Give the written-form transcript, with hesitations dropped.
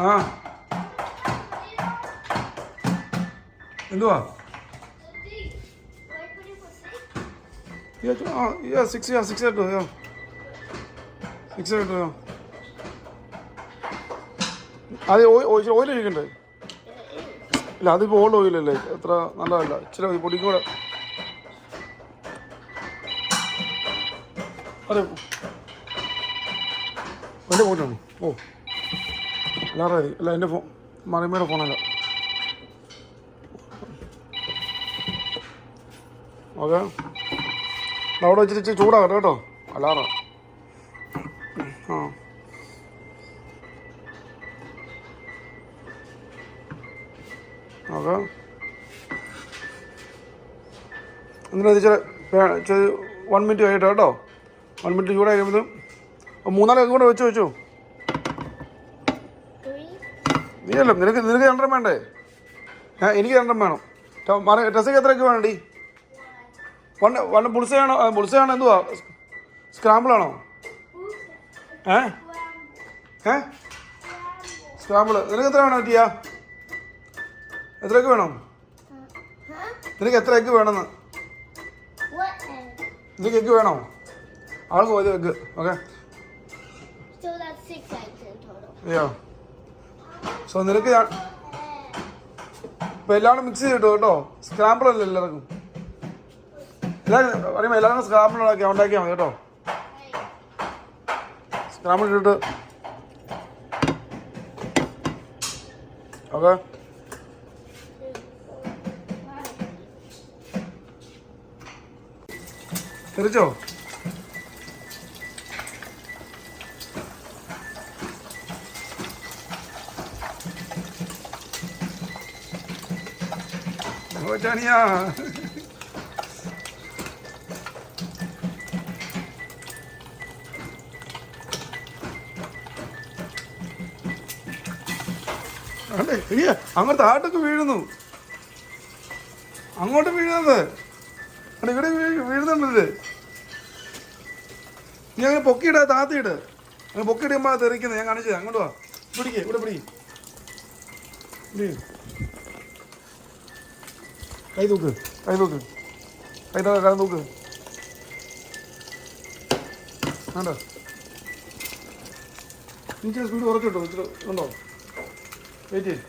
ആ എന്തുവാ സിക്സ് ആയിട്ട് സിക്സ് ആയിട്ട് അത് ഓയിൽ ഒഴിക്കണ്ടേ? ഇല്ല അതിപ്പോൾ ഓൾഡ് ഓയിലല്ലേ, അത്ര നല്ലതല്ല. ഇച്ചിരി പൊടിക്കും കൂടെ. അതെ എൻ്റെ ഫോട്ടോ ഓ എല്ലാവരും മതി. അല്ല എൻ്റെ മറിയമ്മയുടെ ഫോണല്ല. ഓക്കെ അവിടെ വെച്ചിട്ട് ഇച്ചിരി ചൂടാകട്ടെ കേട്ടോ. അലാറം ആ ഓക്കെ. എന്നിട്ട് ഇച്ചിരി 1 മിനിറ്റ് കഴിയട്ടെ കേട്ടോ. 1 മിനിറ്റ് ചൂടായി കഴിയുമ്പോൾ 3-4 കൂടെ വെച്ചു. നീയല്ല നിനക്ക് 2 വേണ്ടേ? എനിക്ക് 2 വേണം. ടെസ്സയ്ക്ക് എത്രയൊക്കെ വേണ്ടി? വൺ ബുൾസയാണോ? ബുൾസയാണോ? എന്തുവാ സ്ക്രാമ്പിളാണോ? സ്ക്രാമ്പിള്. നിനക്ക് എത്ര വേണം ടിയ? എത്രയൊക്കെ വേണം? നിനക്ക് എത്ര എഗ്ഗ് വേണമെന്ന്? നിനക്ക് എഗ്ഗ് വേണോ? ആൾക്ക് പോയത് എഗ്ഗ്. ഓക്കെ സോ നിനക്ക് ഇപ്പം എല്ലാവരും മിക്സ് ചെയ്തിട്ടോ കേട്ടോ. സ്ക്രാമ്പിളല്ലേ എല്ലാവർക്കും. പറയുമ്പോൾ എല്ലാവരും സ്ക്രാമ്പിൾ ഉണ്ടാക്കിയാൽ മതി കേട്ടോ. സ്ക്രാമ്പിൾ ഇട്ടിട്ട് ഓക്കെ. തിരിച്ചോ? ചാനിയാ അല്ലേ അങ്ങോട്ട് താട്ടൊക്കെ വീഴുന്നു. അങ്ങോട്ട് വീഴുന്നത് ഇവിടെ വീഴുന്നുണ്ടത്. നീ അങ്ങനെ പൊക്കിയിട, താത്തിയിട്. അങ്ങനെ പൊക്കിയിടുമ്പോൾ തെറിക്കുന്നത് ഞാൻ കാണിച്ചത്. അങ്ങോട്ട് വാ, പിടിക്കേ, ഇവിടെ പിടി. കൈ തൂക്ക് കൈ തൂക്ക്. വേണ്ട നീ സ്പീഡ് കുറച്ചിട്ടോ. ഇച്ചിരി ഉണ്ടോ? വെയിറ്റ് ചെയ്യും.